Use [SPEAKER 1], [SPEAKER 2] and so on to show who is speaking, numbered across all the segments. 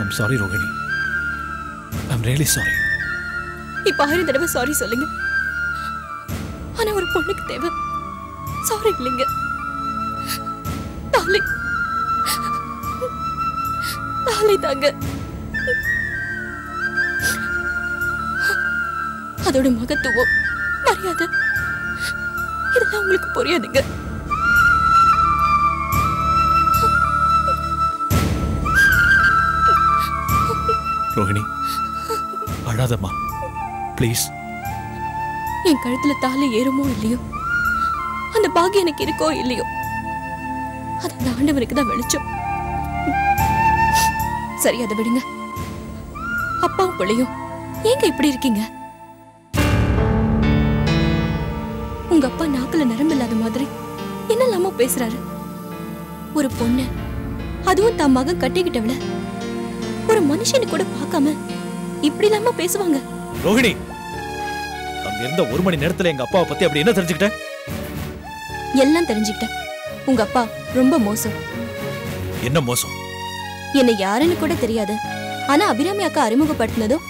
[SPEAKER 1] I'm sorry, Rohini. I'm really sorry.
[SPEAKER 2] இப்ப 1000 தடவை sorry சொல்லுங்க. ஆனா ஒரு பொண்ணுக்கு தேவை சாரி இல்லைங்க. தாலி தாங்க. அதோட மகத்துவம், மரியாதை இதெல்லாம் உங்களுக்கு புரியாதுங்க.
[SPEAKER 1] ரோஹிணி, அழாதம்மா ப்ளீஸ்.
[SPEAKER 2] என் கழுத்துல தாலி ஏறுமோ இல்லையோ, அந்த பாக்கியம் எனக்கு இருக்கோ இல்லையோ, அது அந்த ஆண்டவனுக்கு தான் வெளிச்சம். சரி, அதை விடுங்க. அப்பாவும் பிள்ளையும் ஏங்க இப்படி இருக்கீங்க? உங்க அப்பா நாக்குல நரம்பு இல்லாத மாதிரி என்னெல்லாமோ பேசுறாரு. ஒரு பொண்ணு, அதுவும் தன் மகன் கட்டிக்கிட்டவள ஒரு மனுஷனு கூட பார்க்காம இப்படி இல்லாம பேசுவாங்க.
[SPEAKER 1] ரோஹிணி, அங்க இருந்த 1 மணி நேரத்துல எங்க அப்பாவை பத்தி அப்படி என்ன தெரிஞ்சுக்கிட்ட?
[SPEAKER 2] எல்லாம் தெரிஞ்சுக்கிட்டேன். உங்க அப்பா ரொம்ப மோசம்.
[SPEAKER 1] என்ன மோசம்?
[SPEAKER 2] என்ன யாருன்னு கூட தெரியாது. ஆனா அபிராமி அக்கா அறிமுகப்படுத்தினதும்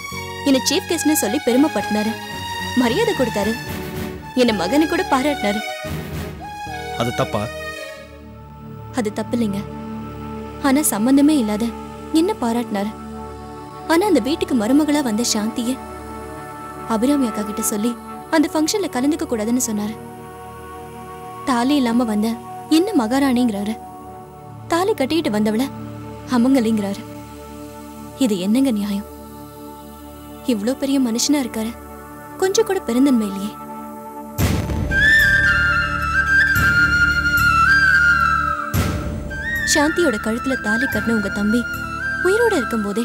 [SPEAKER 2] என்ன சீஃப் கெஸ்ட்னு சொல்லி பெருமைப்படுத்தினாரு, மரியாதை கொடுத்தாரு, என்ன மகனு கூட பாராட்டினாரு.
[SPEAKER 1] அது தப்பா?
[SPEAKER 2] அது தப்பு இல்லைங்க. ஆனா சம்பந்தமே இல்லாத என்ன பாராட்டினாரு. ஆனா அந்த வீட்டுக்கு மருமகளா வந்த சாந்திய அபிராமி அக்கா கிட்ட சொல்லி அந்த ஃபங்க்ஷன்ல கலந்துக்க கூடாதுன்னு சொன்னாரு. தாலி இல்லாம வந்த என்ன மகாராணிங்கிறாரு, தாலி கட்டிக்கிட்டு வந்தவள அமங்கலிங்கிறாரு. இது என்னங்க நியாயம்? இவ்ளோ பெரிய மனுஷனா இருக்காரு, கொஞ்சம் கூட பெருந்தன்மை இல்லையே. சாந்தியோட கழுத்துல தாலி கட்டின உங்க தம்பி உயிரோட இருக்கும் போதே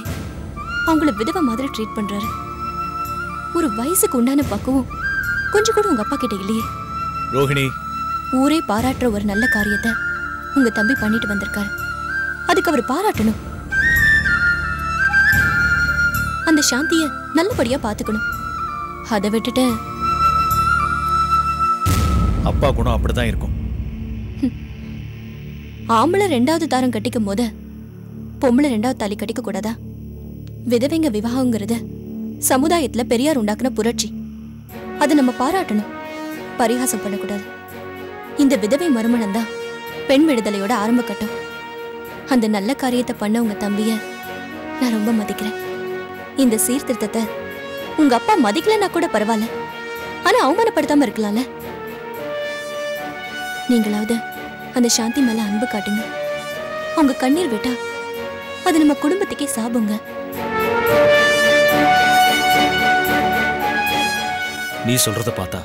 [SPEAKER 2] அவங்கள விதவை மாதிரி ட்ரீட் பண்றாரு. ஒரு வயசுக்கு உண்டான பக்குவம் கொஞ்சம் கூட உங்க அப்பா கிட்ட இல்லையே.
[SPEAKER 1] ரோஹிணி,
[SPEAKER 2] ஊரே பாராட்டுற ஒரு நல்ல காரியத்தை உங்க தம்பி பண்ணிட்டு வந்திருக்காரு. அதுக்கு அவர் பாராட்டணும். அந்த சாந்திய நல்லபடியா பாத்துக்கணும். அதை விட்டுட்டு
[SPEAKER 1] அப்பா குணம் அப்படிதான் இருக்கும்.
[SPEAKER 2] ஆம்பளை 2வது தாரம் கட்டிக்கும் போது பொம்பளை 2வது தாலி கட்டிக்க கூடாதா? விதவைங்க விவாகங்கிறது சமுதாயத்துல பெரியார் உண்டாக்குன புரட்சி. அதை நம்ம பாராட்டணும், பரிகாசம் பண்ணக்கூடாது. இந்த விதவை மறுமணம் தான் பெண் விடுதலையோட ஆரம்ப கட்டம். அந்த நல்ல காரியத்தை பண்ண உங்க தம்பிய நான் ரொம்ப மதிக்கிறேன். இந்த சீர்திருத்தத்தை உங்க அப்பா மதிக்கலன்னா கூட பரவாயில்ல, ஆனா அவமானப்படுத்தாம இருக்கலாம்ல. நீங்களாவது அந்த சாந்தி மேல அன்பு காட்டுங்க. அவங்க கண்ணீர் விட்டா அது நம்ம குடும்பத்துக்கே சாபங்க.
[SPEAKER 1] நீ சொல்றத பார்த்தா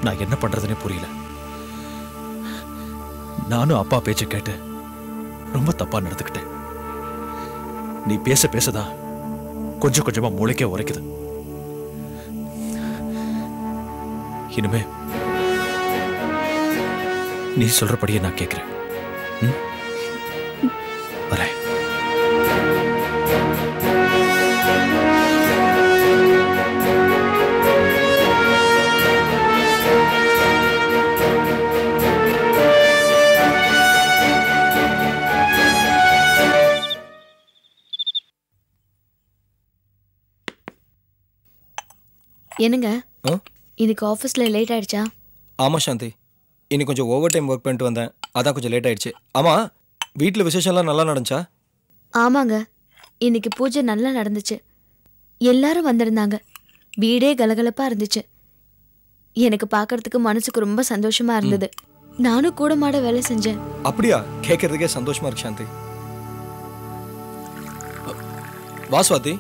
[SPEAKER 1] நான் என்ன பண்றதுன்னே புரியல. நானும் அப்பா பேச்ச கேட்டு ரொம்ப தப்பா நடந்துக்கிட்டேன். நீ பேச பேசதான் கொஞ்சம் கொஞ்சமா மூளைக்கே உரைக்குது. இனிமே நீ சொல்றபடியே நான் கேட்கிறேன். வரேன்.
[SPEAKER 3] என்னங்க, இன்னைக்கு ஆஃபீஸ்ல லேட் ஆயிடுச்சா?
[SPEAKER 4] ஆமா சாந்தி, இன்னைக்கு கொஞ்சம் ஓவர் டைம் ஒர்க் பண்ணிட்டு வந்தேன், அதான் கொஞ்சம் லேட் ஆயிடுச்சு. ஆமா, வீட்டில் விசேஷம்லாம் நல்லா நடந்துச்சா?
[SPEAKER 3] ஆமாங்க, இன்னைக்கு பூஜை நல்லா நடந்துச்சு. எல்லாரும் வந்திருந்தாங்க. வீடே கலகலப்பா இருந்துச்சு. எனக்கு பார்க்கறதுக்கு மனசுக்கு ரொம்ப சந்தோஷமா இருந்தது. நானும் கூட மாட வேலை செஞ்சேன்.
[SPEAKER 4] அப்படியா? கேட்கறதுக்கே சந்தோஷமா இருக்கு சாந்தி. வா சுவாதி,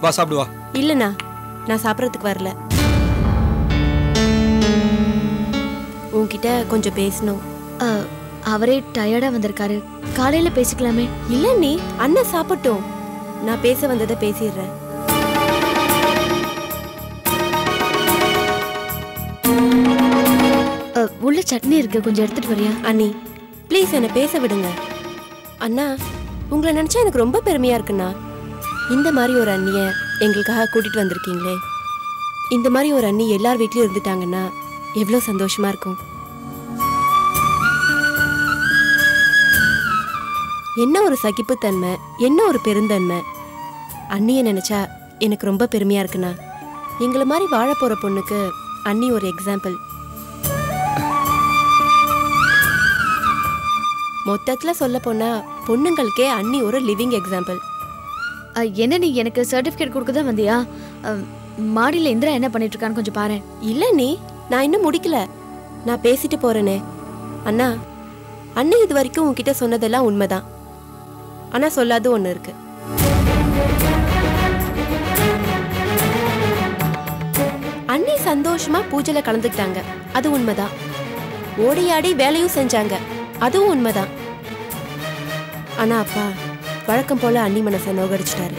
[SPEAKER 4] வா சாப்பிடுவா.
[SPEAKER 5] இல்லண்ணா, நான் சாப்பிட்றதுக்கு வரல. உன்கிட்ட கொஞ்சம் பேசணும்.
[SPEAKER 3] அவரே டயர்டா வந்திருக்காரு, காலையில பேசிக்கலாமே.
[SPEAKER 5] இல்ல நீ அண்ணா சாப்பிட்டோம், நான் பேச வந்ததை பேசிடுறேன்.
[SPEAKER 3] உள்ள சட்னி இருக்கு, கொஞ்சம் எடுத்துட்டு வரியா?
[SPEAKER 5] அண்ணி ப்ளீஸ் என்னை பேச விடுங்க. அண்ணா, உங்களை நினைச்சா எனக்கு ரொம்ப பெருமையா இருக்குண்ணா. இந்த மாதிரி ஒரு அண்ணிய எங்களுக்காக கூட்டிட்டு வந்திருக்கீங்களே. இந்த மாதிரி ஒரு அண்ணி எல்லார் வீட்லயும் இருந்துட்டாங்கன்னா எவ்வளவு சந்தோஷமா இருக்கும். என்ன ஒரு சகிப்புத்தன்மை, என்ன ஒரு பெருந்தன்மை. அண்ணியை நினைச்சா எனக்கு ரொம்ப பெருமையா இருக்குண்ணா. எங்களை மாதிரி வாழ போற பொண்ணுக்கு அண்ணி ஒரு எக்ஸாம்பிள். மொத்தத்துல சொல்ல போனா பொண்ணுங்களுக்கே அண்ணி ஒரு லிவிங் எக்ஸாம்பிள்.
[SPEAKER 3] என்ன நீ எனக்கு சர்டிபிகேட் கொடுக்க தான் வந்தியா? மாடியில இந்திரா என்ன பண்ணிட்டு இருக்கான்னு கொஞ்சம் பாரு.
[SPEAKER 5] இல்ல நீ, நான் இன்னும் முடிக்கல. நான் பேசிட்டு போறேனே. அண்ணா, அண்ணி இது வரைக்கும் உன்கிட்ட சொன்னதெல்லாம் உண்மைதான். ஆனா சொல்லாத ஒண்ணு இருக்கு. அண்ணி சந்தோஷமா பூஜையில கலந்துக்கிட்டாங்க, அது உண்மைதான். ஓடியாடி வேலையும் செஞ்சாங்க, அதுவும் உண்மைதான். ஆனா அப்பா வழக்கம் போல அண்ணி மனசை நோகடிச்சிட்டாரு.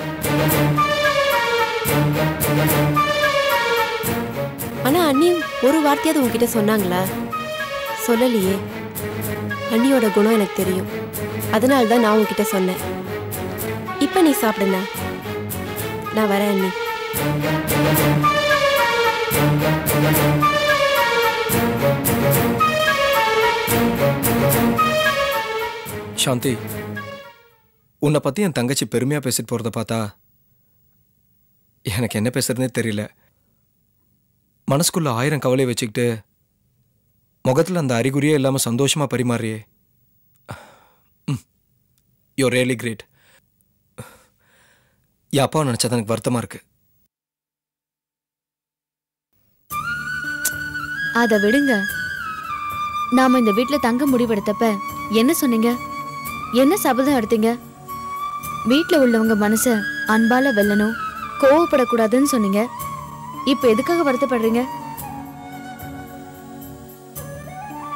[SPEAKER 5] ஆனா அண்ணி ஒரு வார்த்தையாவது உன்கிட்ட சொன்னாங்களா? சொல்லலையே. அண்ணியோட குணம் எனக்கு தெரியும், அதனால தான் நான் உன்கிட்ட சொன்னேன். இப்ப நீ சாப்பிடுண்ணா, நான் வரேன் அண்ணி.
[SPEAKER 4] சாந்தி, உன்னை பத்தி என் தங்கச்சி பெருமையா பேசிட்டு போறத பார்த்தா எனக்கு என்ன பேசுறதுனே தெரியல. மனசுக்குள்ள 1000 கவலையை வச்சுக்கிட்டு முகத்துல அந்த அறிகுறியே இல்லாம சந்தோஷமா பரிமாறியே. You really great. என் அப்பாவை நினைச்சா எனக்கு வருத்தமா இருக்கு.
[SPEAKER 3] அத விடுங்க. நாம இந்த வீட்டுல தங்க முடிவெடுத்தப்ப என்ன சொன்னீங்க? என்ன சபதம் எடுத்தீங்க? வீட்டுல உள்ளவங்க மனச அன்பால வெல்லணும், கோவப்படக்கூடாதுன்னு சொன்னீங்க. இப்ப எதுக்காக வருத்தப்படுறீங்க?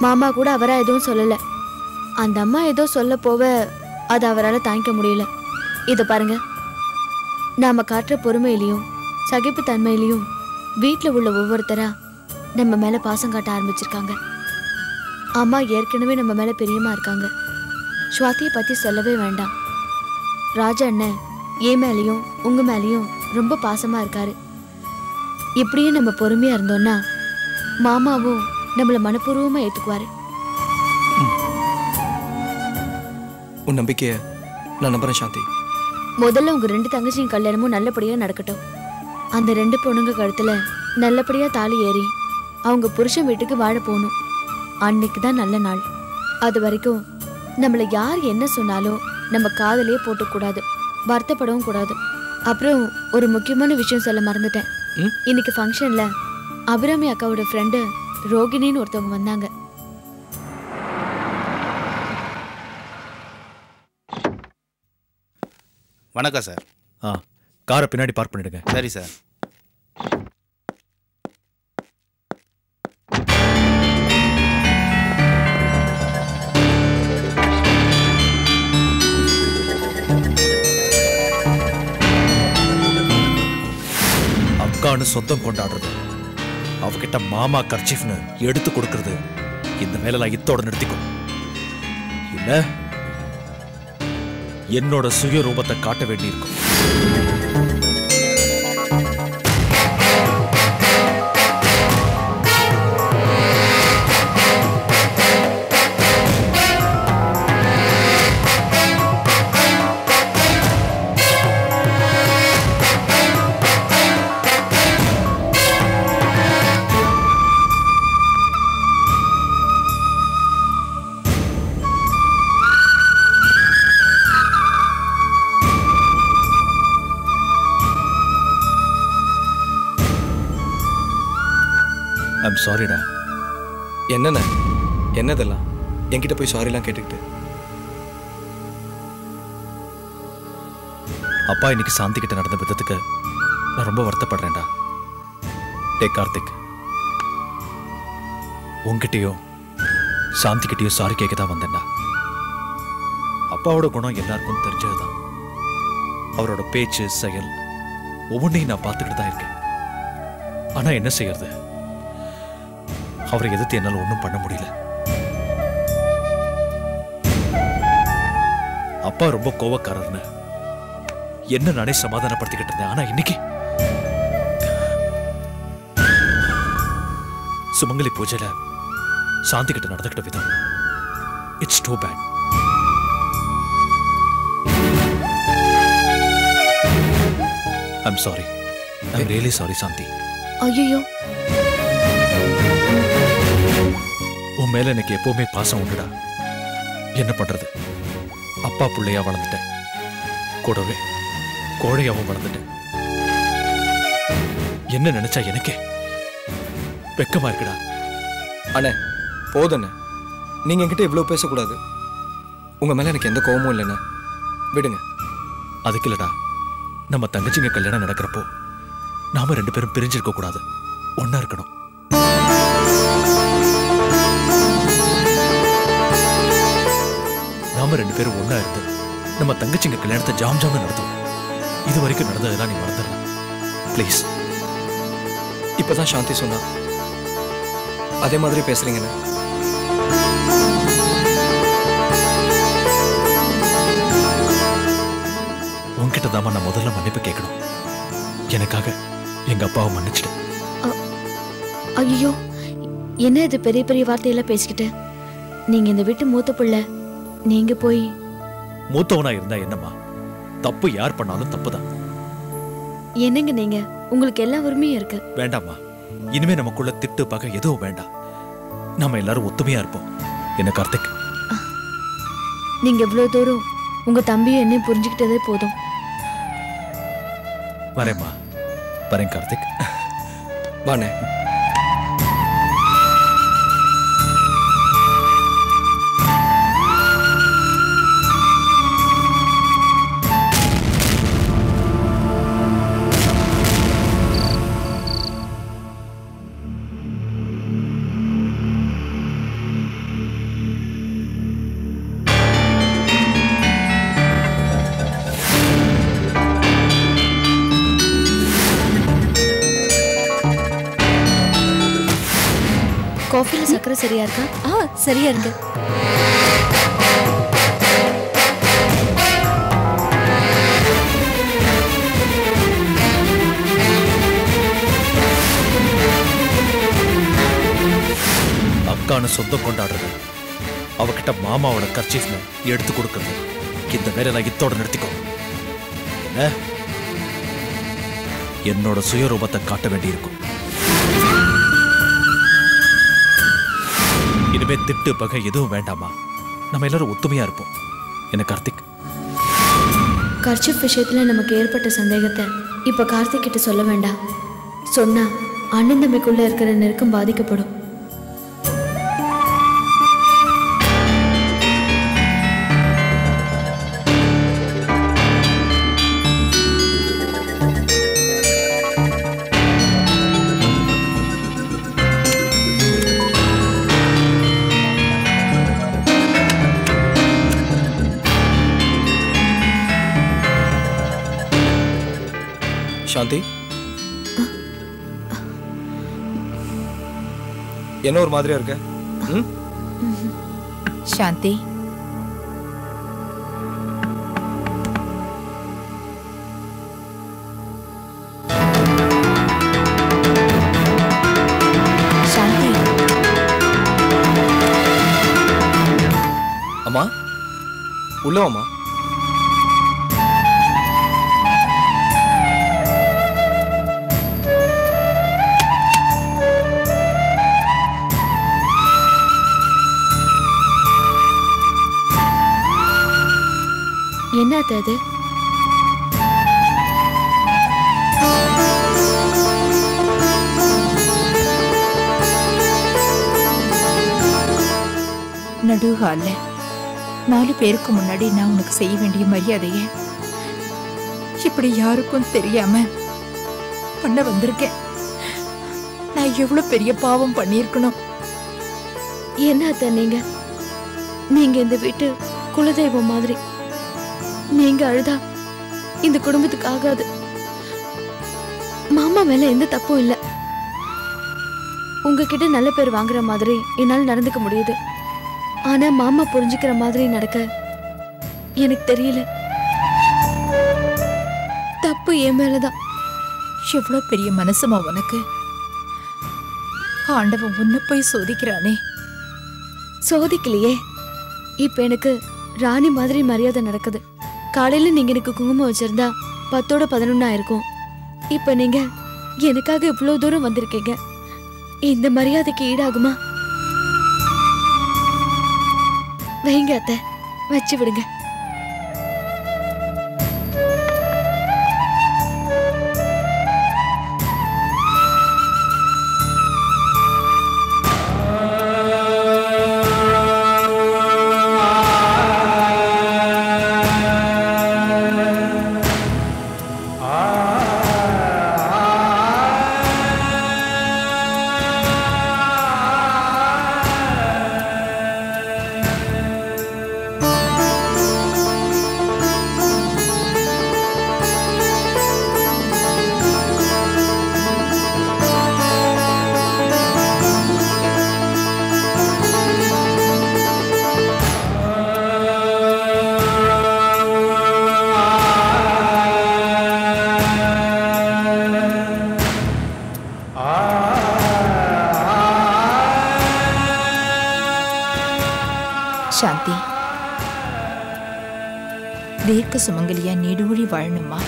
[SPEAKER 3] மாமா கூட அவரா எதுவும் சொல்லல. அந்த அம்மா ஏதோ சொல்ல போவ அது அவரால் தாங்கிக்க முடியல. இத பாருங்க, நாம காட்டுற பொறுமையிலையும் சகிப்பு தன்மையிலையும் வீட்டுல உள்ள ஒவ்வொருத்தரா நம்ம மேல பாசம் காட்ட ஆரம்பிச்சிருக்காங்க. அம்மா ஏற்கனவே நம்ம மேல பிரியமா இருக்காங்க. ஸ்வாதியை பத்தி சொல்லவே வேண்டாம். ராஜா அண்ணன் என் மேலையும் உங்க மேலையும் ரொம்ப பாசமா இருக்காரு. இப்படியே நம்ம பொறுமையா இருந்தோம்னா மாமாவும் நம்மள மனப்பூர்வமா ஏத்துக்குவாரு.
[SPEAKER 4] உன் நம்பிக்கைய நான் நம்புறேன் சாந்தி.
[SPEAKER 3] முதல்ல உங்க 2 தங்கச்சியும் கல்யாணமும் நல்லபடியா நடக்கட்டும். அந்த 2 பொண்ணுங்க கழுத்துல நல்லபடியா தாலி ஏறி அவங்க புருஷன் வீட்டுக்கு வாழ போகணும். அன்னைக்கு தான் நல்ல நாள். அது வரைக்கும் நம்மள யார் என்ன சொன்னாலும் நம்ம காதலே போட்டுக்கூடாது, வருத்தப்படவும் கூடாது. அப்புறம் ஒரு முக்கியமான விஷயம் சொல்ல மறந்துட்டேன். இன்னைக்கு ஃபங்க்ஷன்ல அபிராமி அக்காவோட ஃப்ரெண்டு ரோகிணின்னு ஒருத்தவங்க வந்தாங்க.
[SPEAKER 6] வணக்கம் சார்.
[SPEAKER 1] காரை பின்னாடி பார்க் பண்ணிடுங்க.
[SPEAKER 6] சரி சார்.
[SPEAKER 1] அக்கான்னு சொந்தம் கொண்டாடுறது, அவகிட்ட மாமா கர்ச்சீஃப்னு எடுத்து கொடுக்கறது, இந்த வேலைலாம் இத்தோட நிறுத்திக்கும். இல்ல என்னோட சுய ரூபத்தை காட்ட வேண்டியிருக்கும். ஐம் சாரிடா.
[SPEAKER 4] என்னண்ணே என்னதெல்லாம் என்கிட்ட போய் சாரிலாம் கேட்டுக்கிட்டு?
[SPEAKER 1] அப்பா இன்னைக்கு சாந்தி கிட்ட நடந்த விதத்துக்கு நான் ரொம்ப வருத்தப்படுறேன்டா. டே கார்த்திக், உன்கிட்டயும் சாந்தி கிட்டயும் சாரி கேட்க தான் வந்தேன்டா. அப்பாவோட குணம் எல்லாருக்கும் தெரிஞ்சதுதான். அவரோட பேச்சு செயல் ஒவ்வொன்றையும் நான் பார்த்துக்கிட்டு தான் இருக்கேன். ஆனா என்ன செய்யறது, அவரை எதிர்த்து என்னால ஒன்றும் பண்ண முடியல. அப்பா ரொம்ப கோவக்காரர்னு என்ன நானே சமாதானப்படுத்திக்கிட்டு இருந்தேன். ஆனா இன்னைக்கு சுமங்கலி பூஜையில சாந்தி கிட்ட நடந்துகிட்ட விதம், it's too bad. I'm sorry. I'm really sorry Shanti.
[SPEAKER 3] ஐயோ,
[SPEAKER 1] உன் மேல எனக்கு எப்பவுமே பாசம் உண்டுடா. என்ன பண்றது, அப்பா பிள்ளையா வளர்ந்துட்டேன், கூடவே கோழையாவும் வளர்ந்துட்டேன். என்ன நினைச்சா எனக்கே வெக்கமா இருக்குடா.
[SPEAKER 4] அண்ணே போதுண்ணே, நீங்க என்கிட்ட இவ்வளவு பேசக்கூடாது. உங்க மேல எனக்கு எந்த கோபமும் இல்லைண்ணே, விடுங்க.
[SPEAKER 1] அதுக்கு இல்லடா, நம்ம தங்கச்சிங்க கல்யாணம் நடக்கிறப்போ நாம 2 பேரும் பிரிஞ்சிருக்க கூடாது, ஒன்னா இருக்கணும். நாம 2 பேரும் ஒன்னா இருந்து நம்ம தங்கச்சிங்க கல்யாணத்தை ஜாம் ஜாம் நடத்தும். இது வரைக்கும் நடந்ததெல்லாம் நீ மறந்துடலாம் ப்ளீஸ்.
[SPEAKER 4] இப்பதான் சாந்தி சொன்னா அதே மாதிரி பேசுறீங்கண்ணே.
[SPEAKER 1] உன்கிட்ட தாமா நான் முதல்ல மன்னிப்பு கேட்கணும். எனக்காக எங்க அப்பாவை மன்னிச்சிட்டு.
[SPEAKER 3] ஐயோ, என்ன இது பெரிய பெரிய வார்த்தையெல்லாம் பேசிக்கிட்டு? நீங்க இந்த வீட்டு மூத்த பிள்ளை, நீங்க போய்.
[SPEAKER 1] மூத்தவனா இருந்தா என்னம்மா, தப்பு யார் பண்ணாலும் தப்புதான்.
[SPEAKER 3] என்னங்க நீங்க, உங்களுக்கு எல்லா உரிமையும் இருக்கு.
[SPEAKER 1] வேண்டாம்மா, இனிமே நமக்குள்ள திட்டு பகை எதுவும் வேண்டாம். நாம எல்லாரும் ஒத்துமையா இருப்போம். என்ன கார்த்திக்?
[SPEAKER 3] நீங்க இவ்வளவு தூரம் உங்க தம்பியும் என்னையும் புரிஞ்சுக்கிட்டதே போதும்.
[SPEAKER 1] வரேம்மா, வரேன் கார்த்திக்.
[SPEAKER 4] வாண்ணே.
[SPEAKER 3] காஃபில சக்கரை சரியா இருக்கா?
[SPEAKER 2] சரியா இருக்கு.
[SPEAKER 1] அக்கான சொந்தம் கொண்டாடுறது, அவகிட்ட மாமாவோட கர்ச்சீஃப்ல எடுத்து கொடுக்கறது, இந்த வேலையெல்லாம் இத்தோட நிறுத்திக்கோ. என்ன, என்னோட சுயரூபத்தை காட்ட வேண்டியிருக்கும். இனிமே திட்டு பகை எதுவும் வேண்டாமா, நம்ம எல்லாரும் ஒத்துமையா இருப்போம். என்ன கார்த்திக்?
[SPEAKER 3] கர்ச்சீஃப் விஷயத்துல நமக்கு ஏற்பட்ட சந்தேகத்தை இப்ப கார்த்திக் கிட்ட சொல்ல வேண்டாம். சொன்னா அண்ணன் தம்பிக்குள்ள இருக்கிற நெருக்கம் பாதிக்கப்படும்.
[SPEAKER 4] சாந்தி, என்ன ஒரு மாதிரியா இருக்க?
[SPEAKER 6] சாந்தி, சாந்தி.
[SPEAKER 4] அம்மா, உள்ள வாம்மா.
[SPEAKER 3] என்ன அது?
[SPEAKER 6] நடுகால 4 பேருக்கு முன்னாடி நான் உனக்கு செய்ய வேண்டிய மரியாதைய இப்படி யாருக்கும் தெரியாம பண்ண வந்திருக்கேன். நான் எவ்வளவு பெரிய பாவம் பண்ணியிருக்கணும்.
[SPEAKER 3] என்ன அத்தை நீங்க? நீங்க இந்த வீட்டு குலதெய்வம் மாதிரி. நீங்க அழுதா இந்த குடும்பத்துக்கு ஆகாது. மாமா மேல எந்த தப்பும் இல்ல. உங்ககிட்ட நல்ல பேர் வாங்குற மாதிரி என்னால் நடந்துக்க முடியுது. ஆனா மாமா புரிஞ்சுக்கிற மாதிரி நடக்க எனக்கு தெரியல. தப்பு என் மேலதான்.
[SPEAKER 6] எவ்வளவு பெரிய மனசுமா உனக்கு. ஆண்டவன் உன்னை போய் சோதிக்கிறானே.
[SPEAKER 3] சோதிக்கலையே. இப்ப எனக்கு ராணி மாதிரி மரியாதை நடக்குது. காலையில நீங்க எனக்கு குங்குமம் வச்சிருந்தா 10ஓட 11 ஆயிருக்கும். இப்ப நீங்க எனக்காக இவ்வளவு தூரம் வந்திருக்கீங்க. இந்த மரியாதைக்கு ஈடாகுமா? வைங்க அத்தை, வச்சு விடுங்க.
[SPEAKER 6] சாந்தி, தீர்க்க சுமங்கலியா நீடூழி வாழணுமா?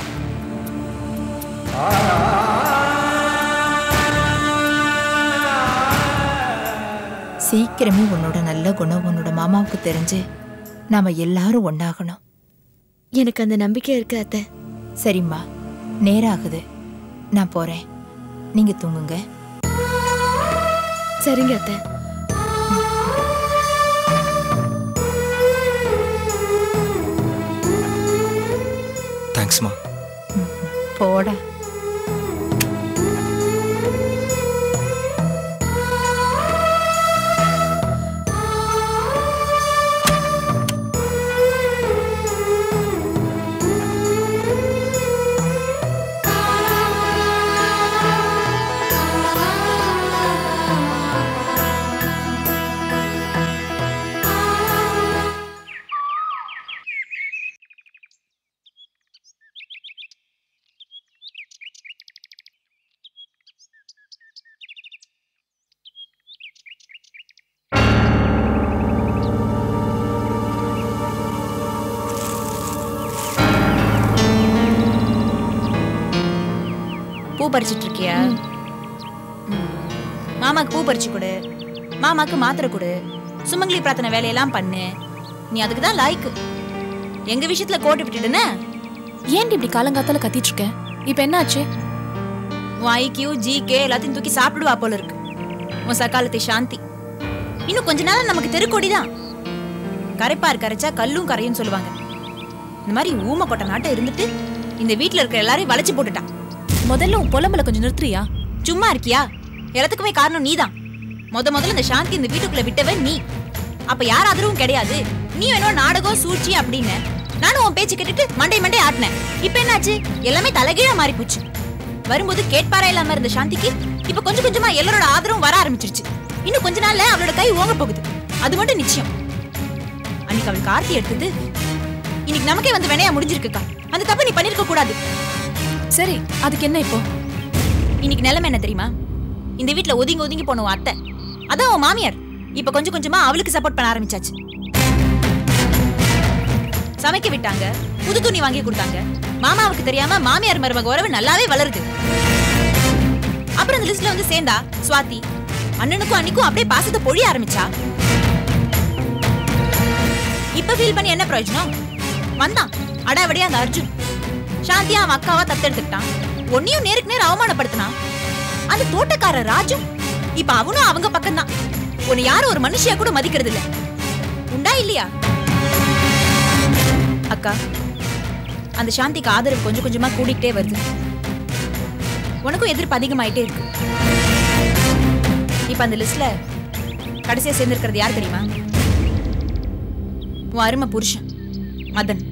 [SPEAKER 6] சீக்கிரமே உன்னோட நல்ல குணம் உன்னோட மாமாவுக்கு தெரிஞ்சு நாம எல்லாரும் ஒண்ணாகணும்.
[SPEAKER 3] எனக்கு அந்த நம்பிக்கை இருக்கு அத்தை.
[SPEAKER 6] சரிம்மா, நேராகுது, நான் போறேன். நீங்க தூங்குங்க.
[SPEAKER 3] சரிங்க அத்தை.
[SPEAKER 4] தேங்க்ஸ்மா.
[SPEAKER 6] போடா.
[SPEAKER 7] பூ பறிச்சிட்டு இருக்கியா? மாமாக்கு பூ பறிச்சு கொடு, மாமாக்கு மாத்திரை கொடு, சுமங்கலி பிரார்த்தனை வேலையெல்லாம் பண்ணு. நீ அதுக்கு தான் லாய்க்கு. எங்க விஷயத்துல கோட்டு விட்டுடுன.
[SPEAKER 5] ஏன் இப்படி காலங்காத்தால கத்திட்டு இருக்க? இப்ப என்ன ஆச்சு?
[SPEAKER 7] உன் ஐக்கியூ ஜிகே எல்லாத்தையும் தூக்கி சாப்பிடுவா போல இருக்கு உன் சக்காலத்தை சாந்தி. இன்னும் கொஞ்ச நாள் நமக்கு தெருக்கோடிதான். கரைப்பார் கரைச்சா கல்லும் கரையும் சொல்லுவாங்க. இந்த மாதிரி ஊமை கொட்ட நாட்டை இருந்துட்டு இந்த வீட்டுல இருக்கிற எல்லாரையும் வளைச்சு போட்டுட்டான்.
[SPEAKER 5] முதல்ல உன் புலம்பல கொஞ்சம் நிறுத்துறியா?
[SPEAKER 7] சும்மா இருக்கியா? எல்லாத்துக்குமே காரணம் நீதான். முதல்ல இந்த சாந்தி இந்த வீட்டுக்குள்ள விட்டவன் நீ. அப்ப யார் ஆதரவும் கிடையாது. நீ வேணும் நாடகம் சூழ்ச்சி அப்படின்னு நானும் உன் பேச்சு கேட்டுட்டு மண்டை ஆட்டினேன். இப்ப என்னாச்சு? எல்லாமே தலைகீழா மாறி போச்சு. வரும்போது கேட்பாரா இல்லாம இருந்த சாந்திக்கு இப்ப கொஞ்சம் கொஞ்சமா எல்லாரோட ஆதரவும் வர ஆரம்பிச்சிருச்சு. இன்னும் கொஞ்ச நாள்ல அவளோட கை ஓங்க போகுது, அது மட்டும் நிச்சயம். அன்னைக்கு அவளுக்கு ஆர்த்தி எடுத்தது இன்னைக்கு நமக்கே வந்து வினையா முடிஞ்சிருக்குக்கா. அந்த தப்பு நீ பண்ணிருக்க கூடாது.
[SPEAKER 5] சரி, அதுக்கு என்ன இப்போ?
[SPEAKER 7] இன்னைக்கு நிலைமை என்ன தெரியுமா? இந்த வீட்டுல ஒதுங்கி ஒதுங்கி போன உன் அத்தை, அதான் உன் மாமியார், இப்ப கொஞ்சம் கொஞ்சமா அவளுக்கு சப்போர்ட் பண்ண ஆரம்பிச்சாச்சு. சமைக்க விட்டாங்க, புது துணி வாங்கி கொடுத்தாங்க. மாமாவுக்கு தெரியாம மாமியார் மருமக உறவு நல்லாவே வளருது. அப்புறம் அந்த லிஸ்ட்ல வந்து சேர்ந்தா சுவாதி. அண்ணனுக்கும் அன்னைக்கும் அப்படியே பாசத்தை பொழிய ஆரம்பிச்சா. இப்ப ஃபீல் பண்ணி என்ன பிரயோஜனம்? வந்தான் அடாவடியா அந்த அர்ஜுன். சாந்தியா அவன் அக்காவா தத்தெடுத்துட்டான். ஒன்னையும் நேருக்கு நேர் அவமானப்படுத்தினான். அந்த தோட்டக்கார ராஜு இப்ப அவனும் அவங்க பக்கம் தான். உன்னை யாரும் ஒரு மனுஷியா கூட மதிக்கிறது இல்ல. உண்டா இல்லையா? அக்கா, அந்த சாந்திக்கு ஆதரவு கொஞ்சம் கொஞ்சமா கூடிக்கிட்டே வருது. உனக்கும் எதிர்ப்பு அதிகமாயிட்டே இருக்கு. இப்ப அந்த லிஸ்ட்ல கடைசியா சேர்ந்திருக்கிறது யார் தெரியுமா? உன் அருமை புருஷன் மதன்.